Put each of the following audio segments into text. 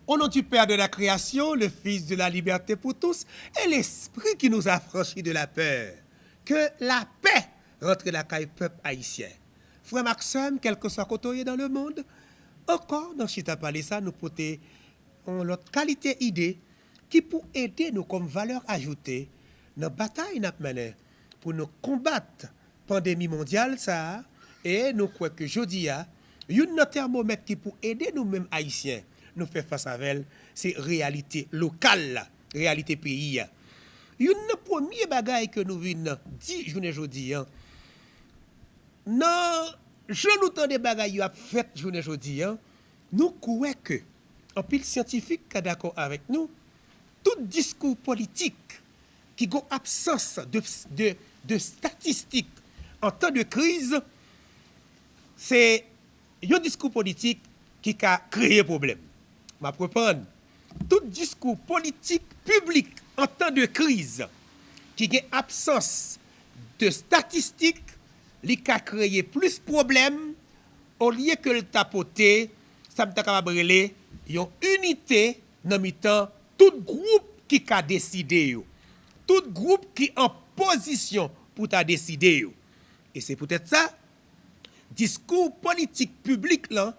Au nom du Père de la création, le Fils de la liberté pour tous, et l'Esprit qui nous a franchis de la peur. Que la paix rentre dans le peuple haïtien. Frère Maxime, quel que soit côté dans le monde, encore dans Chita parler ça, nous porter notre qualité idée qui pour aider nous comme valeur ajoutée dans la bataille nous menée pour nous combattre la pandémie mondiale ça et nous croyons que jeudi a un thermomètre qui pour aider nous-mêmes haïtiens nous faire face à elle, c'est réalité locale, réalité pays. Une premier bagaille que nous venons dire journée jeudi non, je nous tends des bagailles à fait journée jeudi nous croyons que en pile scientifique qui est d'accord avec nous, tout discours politique qui a absence de statistiques en temps de crise, c'est un discours politique qui a créé problème. Je vais reprendre. Tout discours politique public en temps de crise qui a absence de statistiques, qui a créé plus de problèmes au lieu que le tapoter, ça me capable de une unité dans mi-temps tout groupe qui a décidé tout groupe qui en position pour ta décider et c'est peut-être ça discours politique public là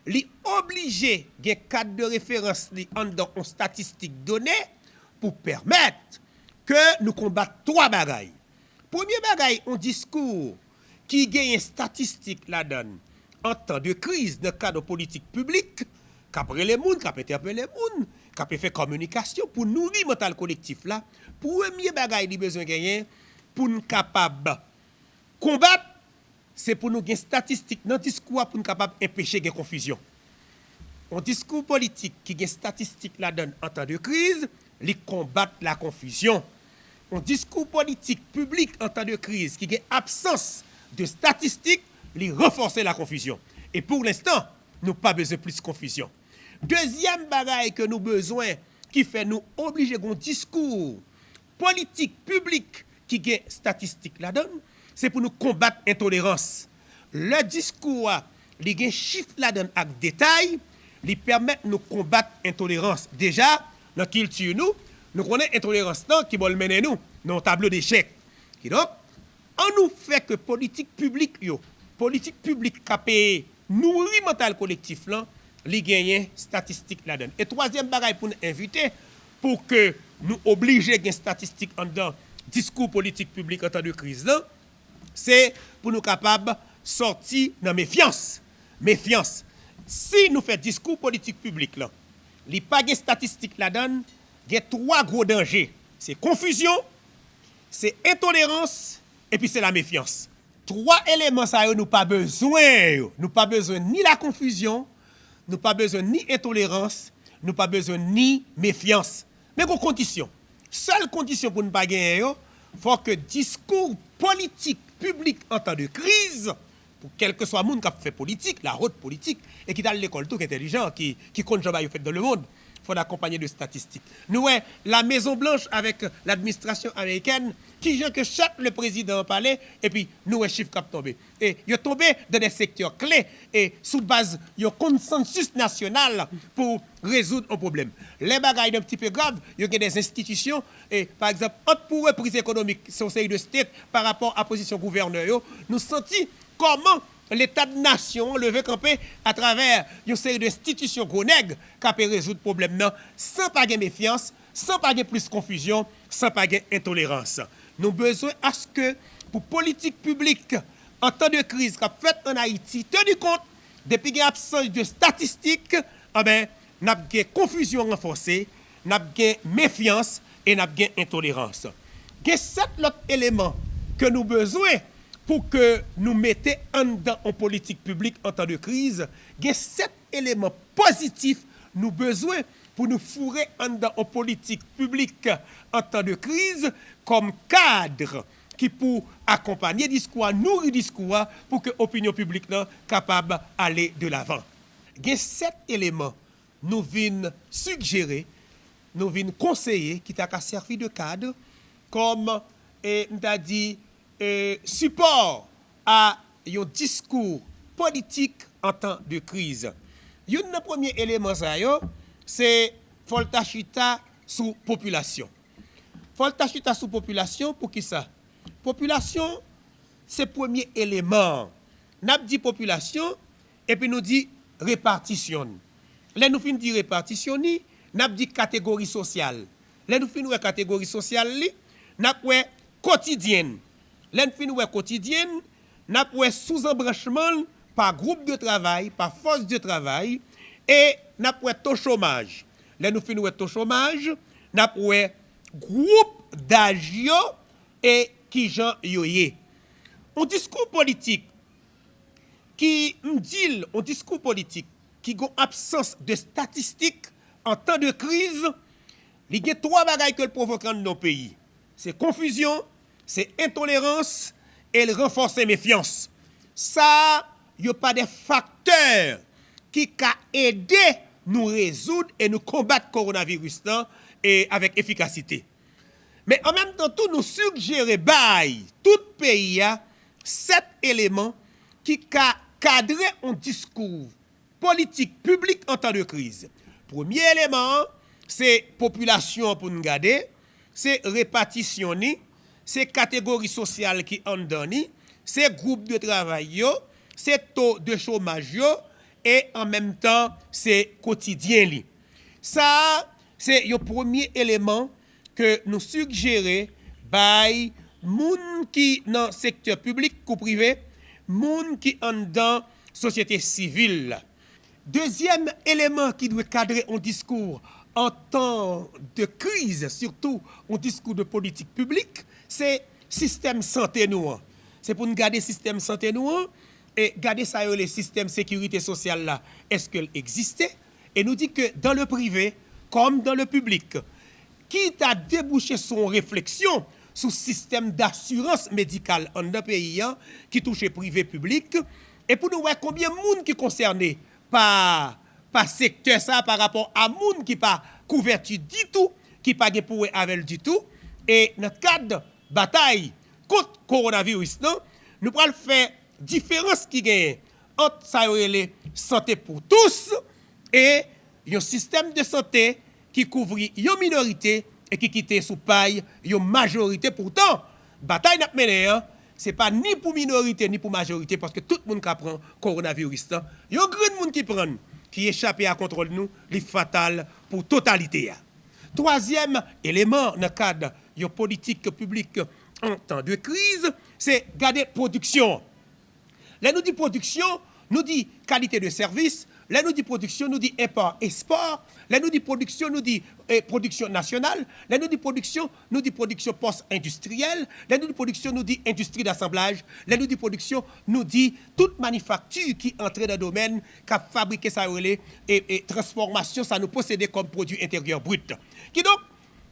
li obligé gen cadre de référence li en dans une statistique donnée pour permettre que nous combattre trois bagailles. Premier bagaille un discours qui gagne statistique la donne en temps de crise dans le cadre politique public qu'après les moun, qu'après interpeller les moun, qu'après faire communication pour nourrir mental collectif là. Premier bagage li besoin gagner pour nous capable combattre, c'est pour nous gagner statistique dans discours pour nous capable empêcher des confusion. Un discours politique qui gagne statistique la donne en temps de crise, li combattre la confusion. Un discours politique public en temps de crise qui gagne absence de statistiques, li renforcer la confusion. Et pour l'instant, nous pas besoin de plus de confusion. Deuxième bagaille que nous besoin qui fait nous obliger un discours politique public qui gagne statistique la donne, c'est pour nous combattre l'intolérance. Le discours li gagne chiffre la donne avec détail, li permet nous combattre l'intolérance. Déjà, dans culture nous connaissons l'intolérance qui va mener nous dans un tableau d'échecs. Donc, on nous fait que politique publique qui nourrit mental collectif là, li gagne statistique la donne. Et troisième bagaille pour nous inviter pour que nous obliger gagne statistique en dedans discours politique public en temps de crise là, c'est pour nous capables sortir dans méfiance. Méfiance. Si nous faisons discours politique public là, li pas gagne statistique la donne, il y a trois gros dangers. C'est confusion, c'est intolérance et puis c'est la méfiance. Trois éléments ça nous pas besoin. Nous pas besoin ni la confusion, nous pas besoin ni intolérance, nous pas besoin ni méfiance. Mais une condition. Seule condition pour ne pas gagner, il faut que discours politique public en temps de crise, pour quel que soit le monde qui fait politique, la haute politique, et qui est à l'école tout intelligent, qui compte jamais fait dans le monde, il faut l'accompagner de statistiques. Nous, la Maison Blanche avec l'administration américaine, qui gère que chaque le président parlait, et puis nous, chiffre qui tombé. Et il est tombé dans des secteurs clés, et sous base d'un consensus national pour résoudre un problème. Les bagailles un petit peu graves, il y a des institutions, et par exemple, entre pour reprise économique, Conseil de state, par rapport à la position gouverneur, nous sentons comment l'État de nation levé campé à travers une série d'institutions qui peut résoudre le problème sans pas de méfiance, sans pas de plus de confusion, sans pas de intolérance. Nous avons besoin à ce que pour politique publique en temps de crise qu'a fait en Haïti, tenu compte depuis l'absence de statistiques, nous avons une confusion renforcée, nous avons une méfiance et nous avons une intolérance. Il y a 7 autres éléments que nous avons besoin pour que nous mettions en politique publique en temps de crise. Il y a 7 éléments positifs nous avons besoin pour nous fourrer en politique publique en temps de crise comme cadre qui pour accompagner discours, nourrir discours pour que l'opinion publique soit capable d'aller de l'avant. Il y a 7 éléments nous viennent suggérer, nous viennent conseiller qui t'a servi de cadre comme nous dit support à un discours politique en temps de crise. Le premier élément, c'est Folta Chita sous population. Folta Chita sous population, pour qui ça? Population, c'est le premier élément. Nous dit population, et puis nous dit répartition. Là, nous finissons de dire répartition, nous dit catégorie sociale. Là, nous finissons de catégorie sociale, nous avons quotidienne. Là, nous finissons de quotidienne, nous avons sous-embranchement par groupe de travail, par force de travail, et nous avons taux chômage. Là, nous finissons de taux chômage, nous avons groupe d'âge et qui j'en yoye. Un discours politique qui me dit, un discours politique qui a absence de statistiques en temps de crise, il y a trois bagailles que le provoque dans nos pays. C'est confusion, c'est intolérance et le renforcer méfiance. Ça, il n'y a pas de facteurs qui ont aidé nous résoudre et nous combattre le coronavirus là, et avec efficacité. Mais en même temps, tout nous suggérer, tout pays a 7 éléments qui cadrent un discours politique public en temps de crise. Premier élément, c'est population pour nous garder, c'est répartition, c'est catégorie sociale qui en donne, c'est groupe de travail, c'est taux de chômage et en même temps, c'est quotidien. Ça, c'est le premier élément que nous suggérons by moun qui dans le secteur public ou privé, moun qui en dans société civile. Deuxième élément qui doit cadrer un discours en temps de crise, surtout un discours de politique publique, c'est système santé nous. C'est pour nous garder système santé nous et garder ça le système sécurité sociale là, est-ce qu'il existait? Et nous dit que dans le privé comme dans le public, qui a débouché son réflexion sur le système d'assurance médicale en un pays qui touche privé public et pour nous voir combien de monde qui est concerné par secteur ça par rapport à monde qui pas couverture du tout, qui pas pour avec du tout et notre cadre bataille contre le coronavirus non, nous pourrons faire différence qui gagne entre ça et santé pour tous et un système de santé qui couvre une minorité et qui quitte sous paille une majorité. Pourtant, bataille n'a mené, ce n'est pas ni pour minorité ni pour majorité parce que tout le monde qui prend coronavirus, il y a un grand monde qui prend, qui échappe à contrôle nous, c'est fatal pour la totalité. Troisième élément dans le cadre de la politique publique en temps de crise, c'est garder production. Là, nous dit production, nous dit qualité de service. Là, nous dit production, nous dit import, export. Là, nous dit production, nous dit production nationale. Là, nous dit production post-industrielle. Là, nous dit production, nous dit industrie d'assemblage. Là, nous dit production, nous dit toute manufacture qui entre dans le domaine, qui a fabriqué ça et transformation, ça nous posséder comme produit intérieur brut. Qui donc,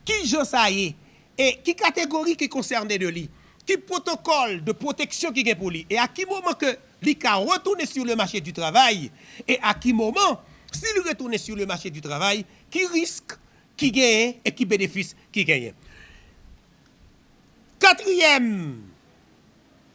qui j'en ça y est, et qui catégorie qui concerne de lui, qui protocole de protection qui est pour lui, et à qui moment que lui a retourné sur le marché du travail, et à qui moment, s'il retourne sur le marché du travail, qui risque, qui gagne et qui bénéficie, qui gagne. Quatrième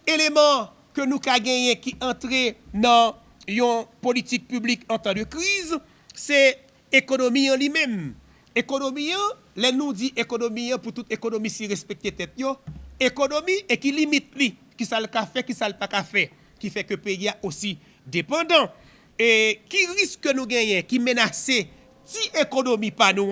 élément que nous avons gagné qui entre dans une politique publique en temps de crise, c'est l'économie en lui-même. Économie, les nous dit économie pour toute économie si respecter tête yo, économie et qui limite li, qui ça le café, qui ça le pas café, qui fait que le pays est aussi dépendant et qui risque nous gagner, qui menace si économie pas nous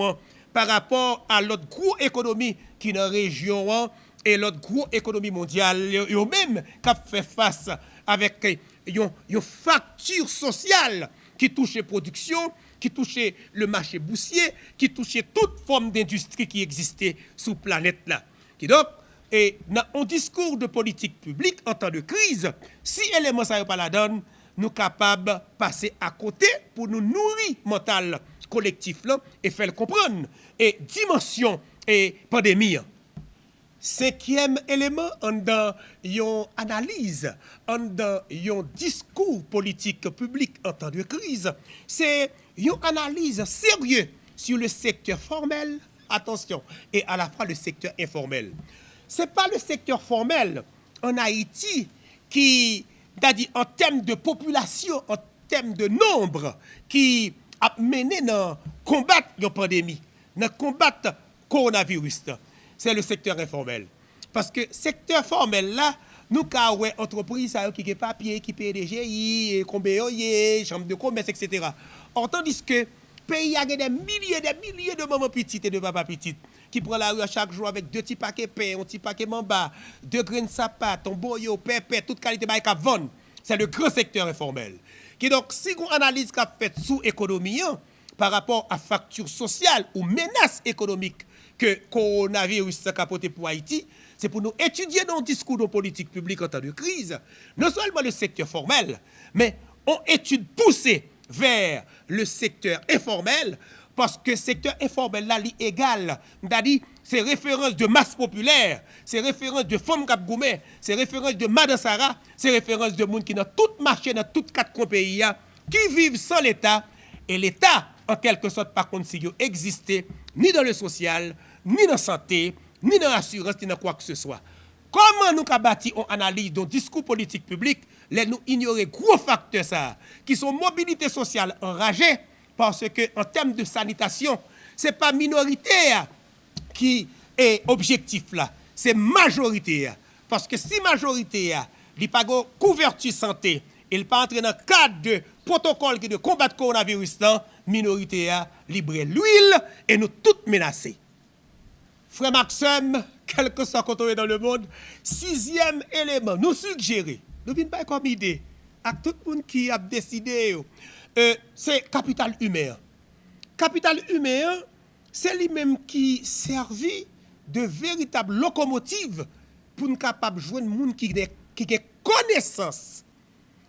par rapport à l'autre gros économie qui dans la région et l'autre gros économie mondiale yo même qui fait face avec une facture sociale qui touche la production, qui touchait le marché boursier, qui touchait toute forme d'industrie qui existait sur la planète là. Qui donc, et dans un discours de politique publique en temps de crise, si éléments ça pas la donne, nous capables de passer à côté pour nous nourrir mental collectif là et faire le comprendre. Et dimension et pandémie. Cinquième élément, dans une analyse, dans un discours politique public en temps de crise, c'est une analyse sérieuse sur le secteur formel, attention, et à la fois le secteur informel. Ce n'est pas le secteur formel en Haïti qui, c'est-à-dire en termes de population, en termes de nombre, qui a mené dans combattre la pandémie, dans combattre le coronavirus, c'est le secteur informel. Parce que le secteur formel là, nous avons des entreprises qui ont papier, qui payent des GI, combien chambre de commerce, etc. Or, tandis que le pays a des milliers de mamans petites et de papas petites qui prennent la rue chaque jour avec 2 petits paquets pain, un petit paquet mamba, 2 grains de sapate, un boyo, pépé, toute qualité de vendre. C'est le grand secteur informel. Qui donc, si on analyse qu'a fait sous économie par rapport à facture sociale ou menace économique que le coronavirus a capoté pour Haïti, c'est pour nous étudier dans le discours de politique publique en temps de crise, non seulement le secteur formel, mais on étude poussée vers le secteur informel, parce que le secteur informel là, est égal. C'est-à-dire, c'est référence de masse populaire, c'est référence de femmes Cap Goumé, c'est référence de Madame Sarah, c'est référence de monde qui dans tout marché, dans toutes 4 pays, qui vivent sans l'État, et l'État, en quelque sorte, par contre, si il existait, ni dans le social, ni dans la santé, ni dans l'assurance, ni dans quoi que ce soit. Comment nous avons bâti une analyse d'un discours politique public, les nous ignorer gros facteurs ça, qui sont mobilité sociale enragée, parce que en termes de sanitation, ce n'est pas minoritaire qui est objectif là, c'est majoritaire. Parce que si majoritaire, il n'y a pas de couverture santé, il n'est pas entré dans le cadre de protocole qui de combattre le coronavirus, minoritaire, libre l'huile, et nous toutes menacés. Frère Maxime, quel que soit quand on est dans le monde, 6e élément, nous suggérer, nous ne venons pas comme idée, à tout le monde qui a décidé, c'est capital humain. Capital humain, c'est lui-même qui servit de véritable locomotive pour nous capables de joindre des gens qui ont connaissance.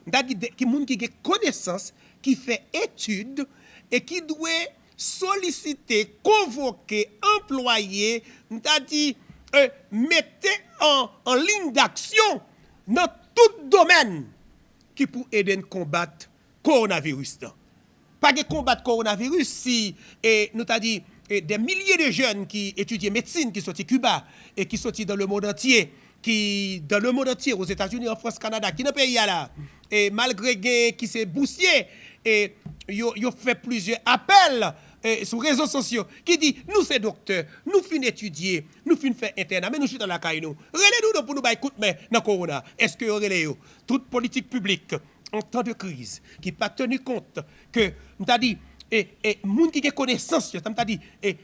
C'est-à-dire des gens qui ont connaissance, qui fait étude et qui doit solliciter, convoquer, employer, c'est-à-dire mettre en ligne d'action dans tout domaine qui peut aider à combattre le coronavirus. Pas de combattre le coronavirus si, nous avons dit, des milliers de jeunes qui étudient médecine, qui sont à Cuba et qui sont dans le monde entier, aux États-Unis, en France, Canada, qui dans le pays là, et malgré qui s'est boursier, et ils ont fait plusieurs appels sur les réseaux sociaux qui dit nous c'est docteurs, nous fin étudier, nous fin faire internat, mais nous sommes dans la caille nous. Relez-nous pour nous bailler coup de main dans corona. Est-ce que relez toute politique publique en temps de crise qui pas tenu compte que nous t'a dit et monde qui a connaissance, t'a dit et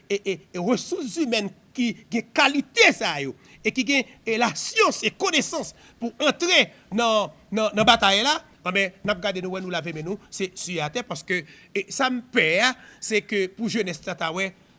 ressources humaines qui ont qualité ça et qui ont la science et connaissance pour entrer dans la bataille là. Mais nous regardons nous laver nous c'est sur la terre parce que ça me perd c'est que pour jeunesse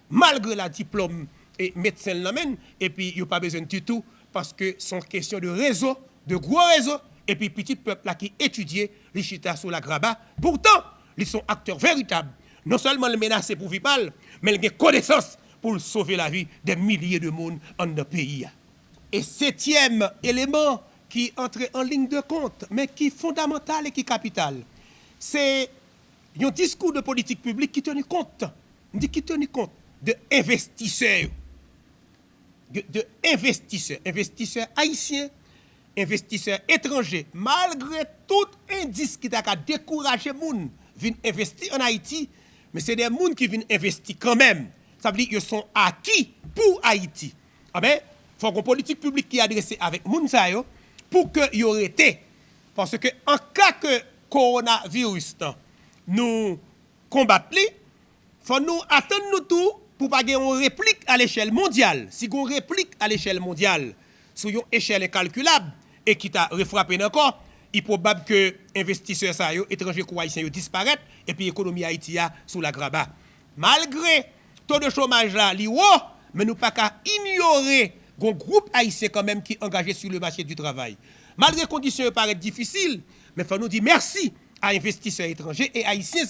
malgré la diplôme et médecin l'amène et puis il n'y a pas besoin du tout parce que c'est une question de réseau de gros réseau et puis petit peuple là qui étudie les chita sur la graba pourtant ils sont acteurs véritables non seulement les menacés pour vivre mal mais ils ont connaissance pour sauver la vie des milliers de monde en notre pays. Et 7e élément qui entre en ligne de compte, mais qui est fondamental et qui est capital. C'est un discours de politique publique qui tient compte, de investisseurs. De investisseurs haïtiens, investisseurs étrangers. Malgré tout indice qui t'a découragé les gens viennent investir en Haïti, mais c'est des gens qui viennent investir quand même. Ça veut dire qu'ils sont acquis pour Haïti. Ah ben, il faut une politique publique qui est adressée avec les gens pour que y aurait été. Parce que en cas que coronavirus nous combattre, il faut nous attendre nous tout pour pas avoir une réplique à l'échelle mondiale. Si on réplique à l'échelle mondiale sur une échelle incalculable et qui t'a refrappé encore, il est probable que investisseurs étrangers haïtiens disparaissent et puis l'économie haïtienne sous la graba. Malgré taux de chômage là, mais nous pas qu'à ignorer un groupe haïtien quand même qui est engagé sur le marché du travail. Malgré les conditions paraissent difficiles, mais il faut nous dire merci à investisseurs étrangers et haïtiens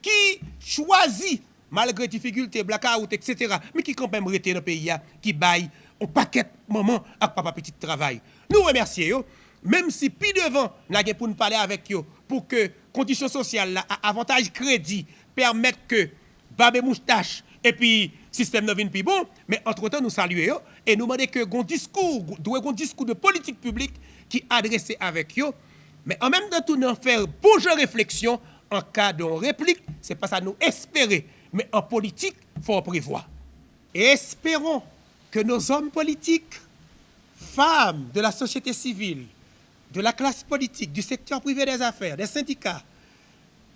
qui choisissent, malgré les difficultés, blackout, etc., mais qui quand même restent dans le pays, qui baillent un paquet de maman avec papa petit travail. Nous remercions, même si plus devant, nous avons pour nous parler avec eux, pour que les conditions sociales, avantage crédit, permettent que babé moustache et puis système ne vienne plus bon, mais entre-temps, nous saluons et nous demandons que un discours de politique publique qui est adressé avec eux, mais en même temps, nous faire bonne réflexion en cas de réplique, c'est pas ça nous espérer. Mais en politique, il faut prévoir. Et espérons que nos hommes politiques, femmes de la société civile, de la classe politique, du secteur privé des affaires, des syndicats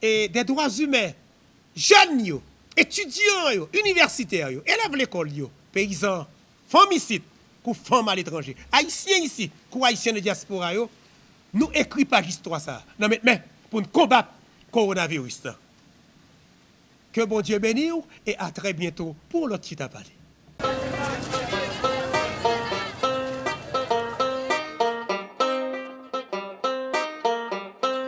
et des droits humains, jeunes, étudiants, universitaires, élèves l'école, paysans, femmes ici, ou femmes à l'étranger, haïtiens ici, ou haïtiens de diaspora, nous écrivons pas l'histoire ça. Non mais pour nous combattre le coronavirus. Que bon Dieu bénisse et à très bientôt pour l'autre petit à parler.